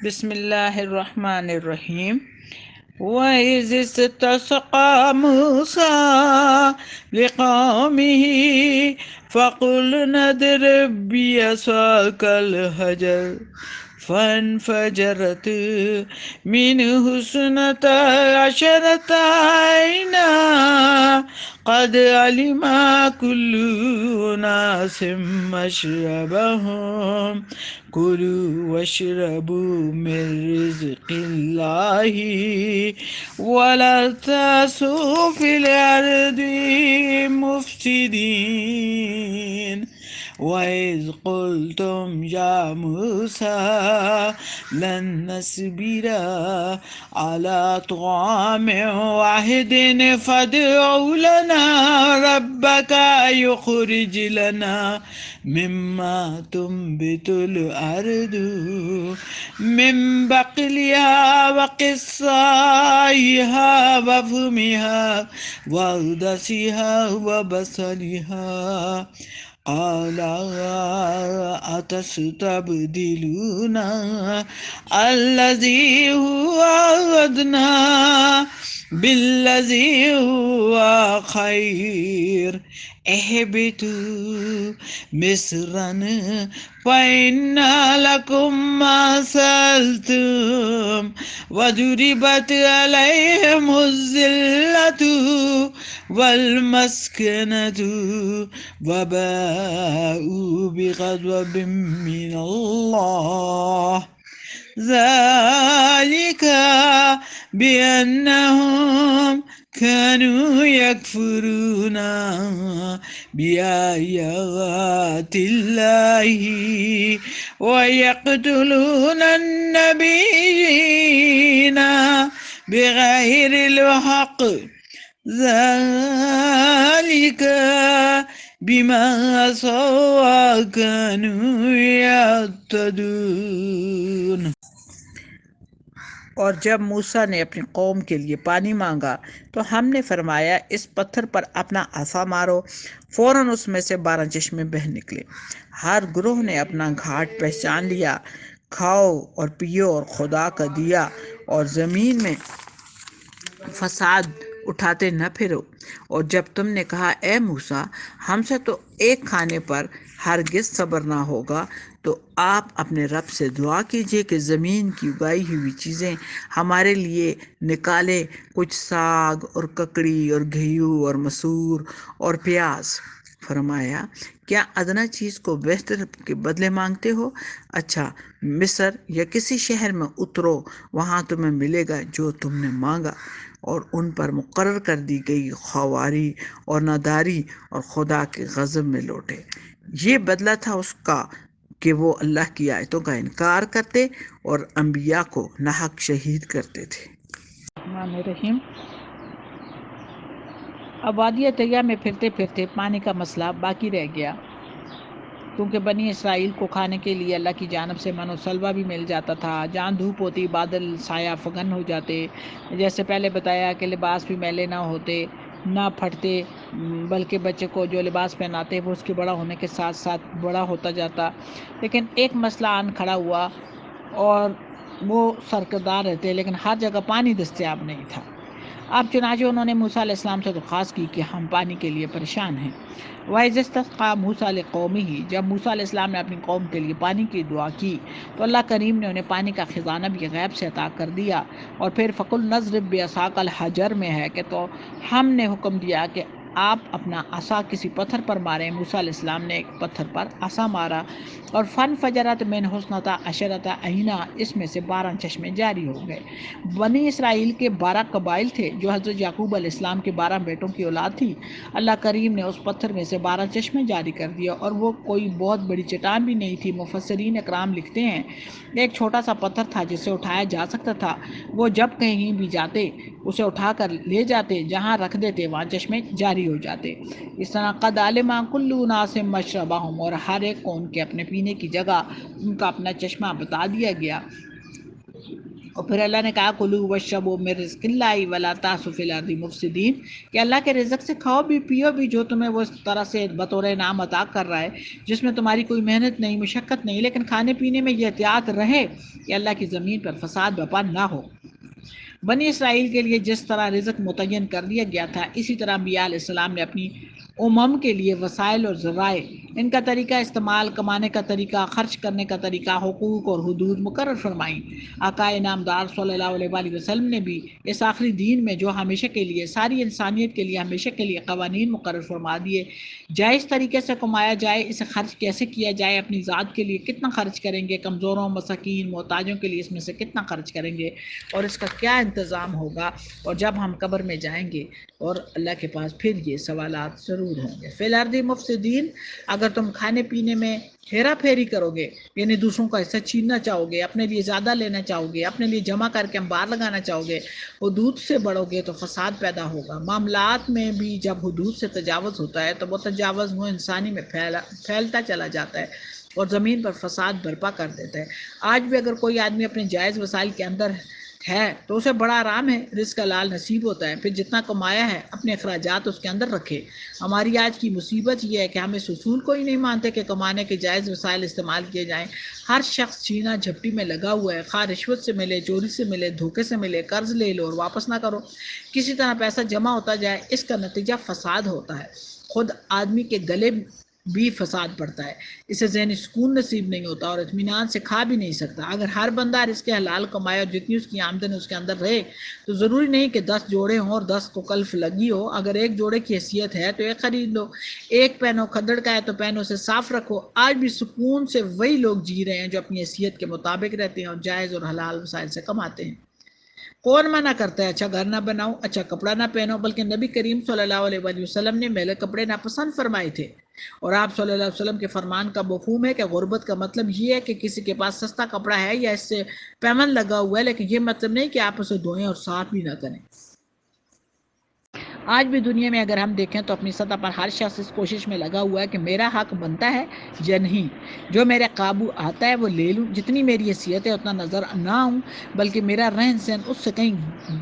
بسم اللہ الرحمن الرحیم وَإِذِ اسْتَسْقَىٰ مُوسَىٰ لِقَوْمِهِ فَقُلْنَا اضْرِب بِّعَصَاكَ الْحَجَرَ فَانفَجَرَتْ مِنْهُ اثْنَتَا عَشْرَةَ عَيْنًا قَدْ عَلِمَ كُلُّ أُنَاسٍ مَّشْرَبَهُمْ كُلُوا واشربوا من رزق الله ولا تعثوا في الأرض مفسدين وإذ قلتم يا موسى لن نصبر على طعام واحد فادع لنا ربك يخرج لنا مما تنبت الأرض من بقلها وقثائها وفومها وعدسها وبصلها قال أتستبدلون الذي هو أدنى بالذي هو خير اهبطوا مصرا فإن لكم ما سألتم وضربت عليهم الذلة والمسكنة وباءوا بغضب من الله ذلك بأنهم كانوا يكفرون بآيات الله ويقتلون النبيين بغير الحق ذلك بما عصوا وكانوا يعتدون۔ اور جب موسیٰ نے اپنی قوم کے لیے پانی مانگا تو ہم نے فرمایا اس پتھر پر اپنا عصا مارو، فوراً اس میں سے 12 چشمے بہہ نکلے۔ ہر گروہ نے اپنا گھاٹ پہچان لیا۔ کھاؤ اور پیو اور خدا کا دیا اور زمین میں فساد اٹھاتے نہ پھرو۔ اور جب تم نے کہا اے موسیٰ ہم سے تو ایک کھانے پر ہرگز صبر نہ ہوگا، تو آپ اپنے رب سے دعا کیجئے کہ زمین کی اگائی ہوئی چیزیں ہمارے لیے نکالے، کچھ ساگ اور ککڑی اور گھیو اور مسور اور پیاز۔ فرمایا کیا ادنا چیز کو بہتر کے بدلے مانگتے ہو؟ اچھا مصر یا کسی شہر میں اترو، وہاں تمہیں ملے گا جو تم نے مانگا۔ اور ان پر مقرر کر دی گئی خواری اور ناداری اور خدا کے غضب میں لوٹے۔ یہ بدلہ تھا اس کا کہ وہ اللہ کی آیتوں کا انکار کرتے اور انبیاء کو ناحق شہید کرتے تھے۔ الرحمن الرحیم۔ اب وادی طیہ میں پھرتے پھرتے پانی کا مسئلہ باقی رہ گیا، کیونکہ بنی اسرائیل کو کھانے کے لیے اللہ کی جانب سے من و سلوہ بھی مل جاتا تھا۔ جہاں دھوپ ہوتی بادل سایہ فگن ہو جاتے، جیسے پہلے بتایا کہ لباس بھی میلے نہ ہوتے نہ پھٹتے، بلکہ بچے کو جو لباس پہناتے وہ اس کے بڑا ہونے کے ساتھ ساتھ بڑا ہوتا جاتا۔ لیکن ایک مسئلہ آن کھڑا ہوا اور وہ سرکردار رہتے، لیکن ہر جگہ پانی دستیاب نہیں تھا۔ اب چنانچہ انہوں نے موسیٰ علیہ السلام سے درخواست کی کہ ہم پانی کے لیے پریشان ہیں۔ وَإِذِ اسْتَسْقَىٰ مُوسَىٰ لِقَوْمِهِ، جب موسیٰ علیہ السلام نے اپنی قوم کے لیے پانی کی دعا کی تو اللہ کریم نے انہیں پانی کا خزانہ بھی غیب سے عطا کر دیا۔ اور پھر فَقُلْنَا اضْرِب بِّعَصَاكَ الْحَجَرَ میں ہے کہ تو ہم نے حکم دیا کہ آپ اپنا عصا کسی پتھر پر ماریں۔ موسیٰ علیہ السلام نے ایک پتھر پر عصا مارا اور فَانْفَجَرَتْ مِنْهُ اثْنَتَا عَشْرَةَ عَيْنًا، اس میں سے 12 چشمے جاری ہو گئے۔ بنی اسرائیل کے 12 قبائل تھے جو حضرت یعقوب علیہ السلام کے 12 بیٹوں کی اولاد تھی۔ اللہ کریم نے اس پتھر میں سے 12 چشمے جاری کر دیا، اور وہ کوئی بہت بڑی چٹان بھی نہیں تھی۔ مفسرین اکرام لکھتے ہیں ایک چھوٹا سا پتھر تھا جسے اٹھایا جا سکتا تھا، وہ جب کہیں بھی جاتے اسے اٹھا کر لے جاتے، جہاں رکھ دیتے وہاں چشمے جاری ہو جاتے۔ اس طرح قد علم کل اناس مشربہم، اور ہر ایک کو ان کے اپنے پینے کی جگہ ان کا اپنا چشمہ بتا دیا گیا۔ اور پھر اللہ نے کہا کلوا واشربوا من رزق اللہ ولا تعثوا فی الارض مفسدین، کہ اللہ کے رزق سے کھاؤ بھی پیو بھی جو تمہیں وہ اس طرح سے بطور انعام عطا کر رہا ہے جس میں تمہاری کوئی محنت نہیں، مشقت نہیں، لیکن کھانے پینے میں یہ احتیاط رہے کہ اللہ کی زمین پر فساد برپا نہ ہو۔ بنی اسرائیل کے لیے جس طرح رزق متعین کر دیا گیا تھا، اسی طرح انبیاء علیہ السلام نے اپنی کے لیے وسائل اور ذرائع، ان کا طریقہ استعمال، کمانے کا طریقہ، خرچ کرنے کا طریقہ، حقوق اور حدود مقرر فرمائیں۔ آقا انعامدار صلی اللہ علیہ وآلہ وسلم نے بھی اس آخری دین میں جو ہمیشہ کے لیے، ساری انسانیت کے لیے ہمیشہ کے لیے قوانین مقرر فرما دیے، جائز طریقے سے کمایا جائے، اسے خرچ کیسے کیا جائے، اپنی ذات کے لیے کتنا خرچ کریں گے، کمزوروں، مساکین، محتاجوں کے لیے اس میں سے کتنا خرچ کریں گے، اور اس کا کیا انتظام ہوگا، اور جب ہم قبر میں جائیں گے اور اللہ کے پاس پھر یہ سوالات ضرور ہوں گے۔ فی الارض مفسدین، اگر تم کھانے پینے میں ہیرا پھیری کرو گے، یعنی دوسروں کا حصہ چھیننا چاہو گے، اپنے لیے زیادہ لینا چاہو گے، اپنے لیے جمع کر کے انبار لگانا چاہو گے، حدود سے بڑھو گے تو فساد پیدا ہوگا۔ معاملات میں بھی جب حدود سے تجاوز ہوتا ہے تو وہ تجاوز وہ انسانی میں پھیلتا چلا جاتا ہے اور زمین پر فساد برپا کر دیتا ہے۔ آج بھی اگر کوئی آدمی اپنے جائز وسائل کے اندر ہے تو اسے بڑا آرام ہے، رزق حلال نصیب ہوتا ہے، پھر جتنا کمایا ہے اپنے اخراجات اس کے اندر رکھے۔ ہماری آج کی مصیبت یہ ہے کہ ہم اس اصول کو ہی نہیں مانتے کہ کمانے کے جائز وسائل استعمال کیے جائیں۔ ہر شخص چھینا جھپٹی میں لگا ہوا ہے، خواہ رشوت سے ملے، چوری سے ملے، دھوکے سے ملے، قرض لے لو اور واپس نہ کرو، کسی طرح پیسہ جمع ہوتا جائے، اس کا نتیجہ فساد ہوتا ہے۔ خود آدمی کے گلے بھی فساد پڑتا ہے، اسے ذہنی سکون نصیب نہیں ہوتا اور اطمینان سے کھا بھی نہیں سکتا۔ اگر ہر بندہ رزق حلال کمائے اور جتنی اس کی آمدن اس کے اندر رہے تو ضروری نہیں کہ 10 جوڑے ہوں اور 10 کو کلف لگی ہو۔ اگر ایک جوڑے کی حیثیت ہے تو ایک خرید لو، ایک پہنو کھدڑ کا ہے تو پہنو سے صاف رکھو۔ آج بھی سکون سے وہی لوگ جی رہے ہیں جو اپنی حیثیت کے مطابق رہتے ہیں اور جائز اور حلال وسائل سے کماتے ہیں۔ کون منع کرتا ہے اچھا گھر نہ بناؤ، اچھا کپڑا نہ پہنو، بلکہ نبی کریم صلی اللہ علیہ وآلہ وسلم نے میلے کپڑے ناپسند فرمائے تھے، اور آپ صلی اللہ علیہ وسلم کے فرمان کا مفہوم ہے کہ غربت کا مطلب یہ ہے کہ کسی کے پاس سستا کپڑا ہے یا اس سے پیمن لگا ہوا ہے، لیکن یہ مطلب نہیں کہ آپ اسے دھوئیں اور صاف بھی نہ کریں۔ آج بھی دنیا میں اگر ہم دیکھیں تو اپنی سطح پر ہر شخص اس کوشش میں لگا ہوا ہے کہ میرا حق بنتا ہے یا نہیں، جو میرے قابو آتا ہے وہ لے لوں، جتنی میری حیثیت ہے اتنا نظر نہ آؤں، بلکہ میرا رہن سہن اس سے کہیں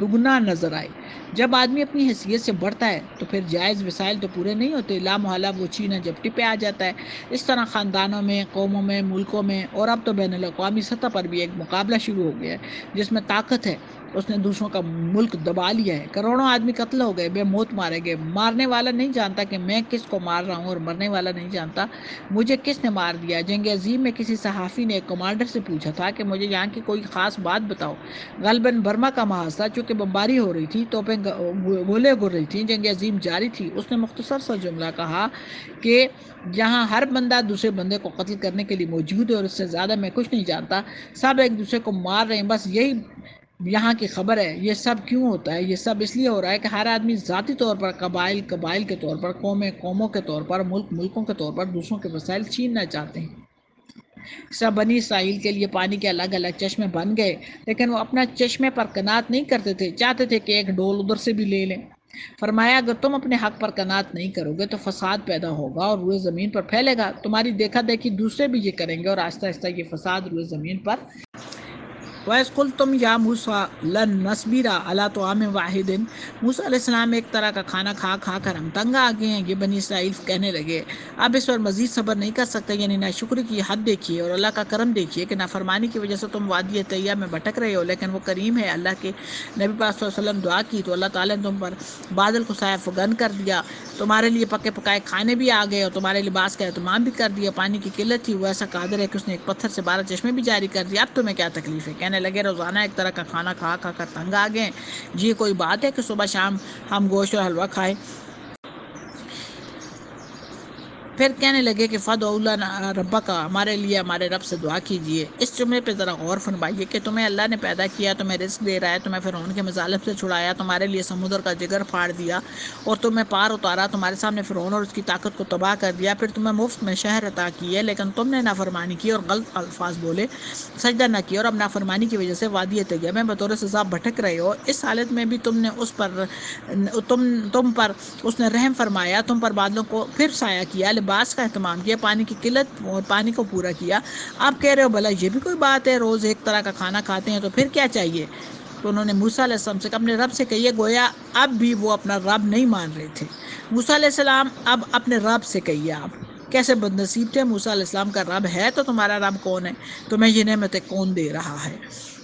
دگنا نظر آئے۔ جب آدمی اپنی حیثیت سے بڑھتا ہے تو پھر جائز وسائل تو پورے نہیں ہوتے، لا محالہ وہ چھینا جھپٹی پہ آ جاتا ہے۔ اس طرح خاندانوں میں، قوموں میں، ملکوں میں اور اب تو بین الاقوامی سطح پر بھی ایک مقابلہ شروع ہو گیا ہے، جس میں طاقت ہے اس نے دوسروں کا ملک دبا لیا ہے، کروڑوں آدمی قتل ہو گئے، بے موت مارے گئے، مارنے والا نہیں جانتا کہ میں کس کو مار رہا ہوں، اور مرنے والا نہیں جانتا مجھے کس نے مار دیا۔ جنگ عظیم میں کسی صحافی نے ایک کمانڈر سے پوچھا تھا کہ مجھے یہاں کی کوئی خاص بات بتاؤ۔ غالباً برما کا محاصرہ، چونکہ بمباری ہو رہی تھی، توپیں گولے گر رہی تھیں، جنگ عظیم جاری تھی، اس نے مختصر سا جملہ کہا کہ یہاں ہر بندہ دوسرے بندے کو قتل کرنے کے لیے موجود ہے اور اس سے زیادہ میں کچھ نہیں جانتا، سب ایک دوسرے کو مار رہے ہیں، بس یہی یہاں کی خبر ہے۔ یہ سب کیوں ہوتا ہے؟ یہ سب اس لیے ہو رہا ہے کہ ہر آدمی ذاتی طور پر، قبائل کے طور پر، قوموں کے طور پر، ملکوں کے طور پر دوسروں کے وسائل چھیننا چاہتے ہیں۔ سب بنی اسرائیل کے لیے پانی کے الگ الگ چشمے بن گئے، لیکن وہ اپنا چشمے پر قناعت نہیں کرتے تھے، چاہتے تھے کہ ایک ڈول ادھر سے بھی لے لیں۔ فرمایا اگر تم اپنے حق پر قناعت نہیں کرو گے تو فساد پیدا ہوگا اور روئے زمین پر پھیلے گا، تمہاری دیکھا دیکھی دوسرے بھی یہ کریں گے اور آہستہ آہستہ یہ فساد روئے زمین پر۔ وَإِذْ قُلْتُمْ يَا مُوسَىٰ لَن نَّصْبِرَ عَلَىٰ طَعَامٍ وَاحِدٍ، موسیٰ علیہ السلام ایک طرح کا کھانا کھا کھا کر ہم تنگ آ گئے ہیں۔ یہ بنی اسرائیل کہنے لگے اب اس پر مزید صبر نہیں کر سکتے، یعنی ناشکری کی حد دیکھیے اور اللہ کا کرم دیکھیے کہ نافرمانی کی وجہ سے تم وادی طیہ میں بھٹک رہے ہو، لیکن وہ کریم ہے۔ اللہ کے نبی پاک صلی اللہ علیہ وسلم دعا کی تو اللہ تعالیٰ نے تم پر بادل کو سایہ فگن کر دیا، تمہارے لیے پکے پکائے کھانے بھی آ گئے اور تمہارے لباس کا اہتمام بھی کر دیا۔ پانی کی قلت تھی، وہ ایسا قادر ہے کہ اس نے ایک پتھر سے 12 چشمے بھی جاری کر دیا، اب تمہیں کیا تکلیف ہے؟ کہنے لگے روزانہ ایک طرح کا کھانا کھا کھا کر تنگ آ گئے، جی کوئی بات ہے کہ صبح شام ہم گوشت اور حلوہ کھائیں؟ پھر کہنے لگے کہ فَادْعُوا لَنَا رَبَّکَ، ہمارے لیے ہمارے رب سے دعا کیجئے۔ اس جملے پہ ذرا غور فرمائیے کہ تمہیں اللہ نے پیدا کیا، تمہیں رزق دے رہا ہے، تمہیں فرعون کے مظالم سے چھڑایا، تمہارے لیے سمندر کا جگر پھاڑ دیا اور تمہیں پار اتارا، تمہارے سامنے فرعون اور اس کی طاقت کو تباہ کر دیا، پھر تمہیں مفت میں شہر عطا کیے، لیکن تم نے نافرمانی کی اور غلط الفاظ بولے، سجدہ نہ کیا، اور اب نافرمانی کی وجہ سے وادی طیہ میں بطور سزا بھٹک رہے ہو۔ اس حالت میں بھی تم پر اس نے رحم فرمایا، تم پر بادلوں کو پھر سایہ کیا، لباس کا اہتمام کیا، پانی کی قلت اور پانی کو پورا کیا. آپ کہہ رہے ہو بھلا یہ بھی کوئی بات ہے، روز ایک طرح کا کھانا کھاتے ہیں تو پھر کیا چاہیے؟ تو انہوں نے موسیٰ علیہ السلام سے اپنے رب سے کہیے. گویا اب بھی وہ اپنا رب نہیں مان رہے تھے. موسیٰ علیہ السلام اب اپنے رب سے کہیے. آپ کیسے بد نصیب تھے. موسیٰ علیہ السلام کا رب ہے تو تمہارا رب کون ہے؟ تمہیں یہ نعمتیں کون دے رہا ہے؟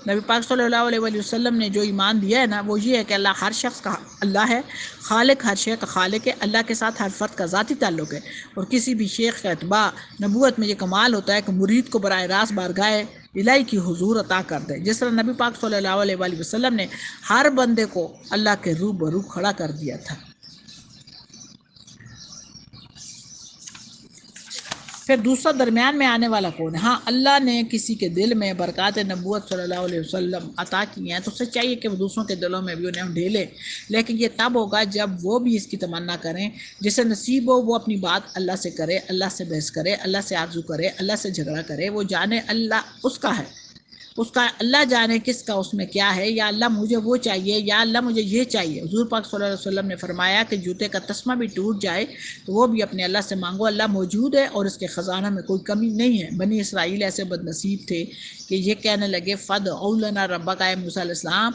نبی پاک صلی اللہ علیہ وآلہ وسلم نے جو ایمان دیا ہے نا، وہ یہ ہے کہ اللہ ہر شخص کا اللہ ہے، خالق ہر شے کا خالق ہے. اللہ کے ساتھ ہر فرد کا ذاتی تعلق ہے، اور کسی بھی شیخ کا اتباع نبوت میں یہ کمال ہوتا ہے کہ مرید کو براہ راست بارگاہ الہی کی حضور عطا کر دے. جس طرح نبی پاک صلی اللہ علیہ وآلہ وسلم نے ہر بندے کو اللہ کے روبرو کھڑا کر دیا تھا. پھر دوسرا درمیان میں آنے والا کون ہے؟ ہاں، اللہ نے کسی کے دل میں برکات نبوت صلی اللہ علیہ وسلم عطا کی ہیں تو اسے چاہیے کہ وہ دوسروں کے دلوں میں بھی انہیں ڈھیلے، لیکن یہ تب ہوگا جب وہ بھی اس کی تمنا کریں. جسے نصیب ہو وہ اپنی بات اللہ سے کرے، اللہ سے بحث کرے، اللہ سے آرزو کرے، اللہ سے جھگڑا کرے. وہ جانے اللہ اس کا ہے، اس کا اللہ جانے کس کا اس میں کیا ہے. یا اللہ مجھے وہ چاہیے، یا اللہ مجھے یہ چاہیے. حضور پاک صلی اللہ علیہ وسلم نے فرمایا کہ جوتے کا تسمہ بھی ٹوٹ جائے تو وہ بھی اپنے اللہ سے مانگو. اللہ موجود ہے اور اس کے خزانہ میں کوئی کمی نہیں ہے. بنی اسرائیل ایسے بد نصیب تھے کہ یہ کہنے لگے فَادْعُ لَنَا رَبَّكَ. اے موسیٰ علیہ السلام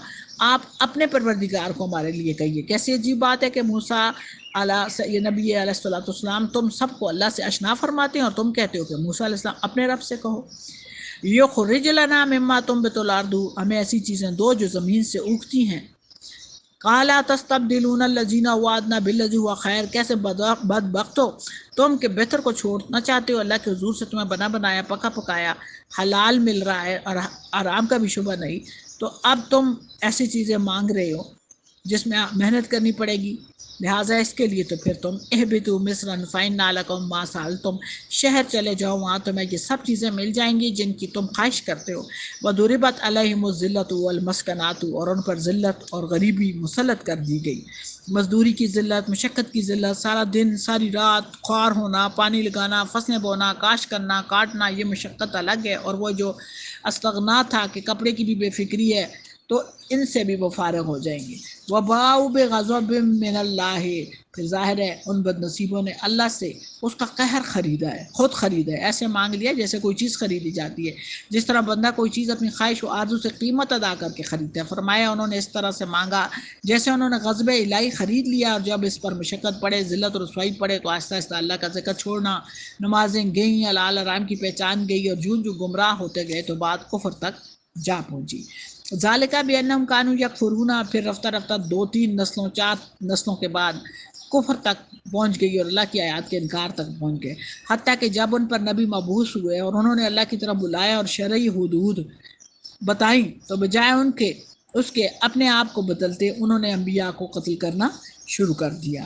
آپ اپنے پروردگار کو ہمارے لیے کہیے. کیسی عجیب بات ہے کہ موسیٰ یہ نبی علیہ الصلوۃ والسلام تم سب کو اللہ سے اشنا فرماتے ہیں اور تم کہتے ہو کہ موسیٰ علیہ السلام اپنے رب سے کہو. یخرج لنا مما تنبت الارض. ہمیں ایسی چیزیں دو جو زمین سے اگتی ہیں. قال تستبدلون الذین هو ادنی بالذی هو خیر. کیسے بدبخت ہو تم کہ بہتر کو چھوڑنا چاہتے ہو اللہ کے حضور سے تمہیں بنا بنایا پکا پکایا حلال مل رہا ہے اور آرام کا بھی شبہ نہیں، تو اب تم ایسی چیزیں مانگ رہے ہو جس میں محنت کرنی پڑے گی. لہٰذا اس کے لیے تو پھر تم اہبطوا مصرا فإن لکم ما سألتم. شہر چلے جاؤ، وہاں تمہیں یہ سب چیزیں مل جائیں گی جن کی تم خواہش کرتے ہو. وضربت علیہم الذلۃ والمسکنۃ. اور ان پر ذلت اور غریبی مسلط کر دی گئی. مزدوری کی ذلت، مشقت کی ذلت، سارا دن ساری رات خوار ہونا، پانی لگانا، فصلیں بونا، کاشت کرنا، کاٹنا، یہ مشقت الگ ہے. اور وہ جو استغنا تھا کہ کپڑے کی بھی بے فکری ہے، تو ان سے بھی وہ فارغ ہو جائیں گے. وباؤ بغضب من اللہ. پھر ظاہر ہے ان بد نصیبوں نے اللہ سے اس کا قہر خریدا ہے، خود خریدا ہے. ایسے مانگ لیا جیسے کوئی چیز خریدی جاتی ہے، جس طرح بندہ کوئی چیز اپنی خواہش و آرزو سے قیمت ادا کر کے خریدتا ہے. فرمایا انہوں نے اس طرح سے مانگا جیسے انہوں نے غضب الہی خرید لیا، اور جب اس پر مشقت پڑے، ذلت اور رسوائی پڑے تو آہستہ آہستہ اللہ کا ذکر چھوڑنا، نمازیں گئیں، حلال حرام کی پہچان گئی، اور جون جو گمراہ ہوتے گئے تو بات کفر تک جا پہنچی. ذالک بانہم کانوا یکفرون. پھر رفتہ رفتہ 2-3 نسلوں 4 نسلوں کے بعد کفر تک پہنچ گئی اور اللہ کی آیات کے انکار تک پہنچ گئے، حتیٰ کہ جب ان پر نبی مبعوث ہوئے اور انہوں نے اللہ کی طرف بلایا اور شرعی حدود بتائیں تو بجائے ان کے اس کے اپنے آپ کو بدلتے انہوں نے انبیاء کو قتل کرنا شروع کر دیا.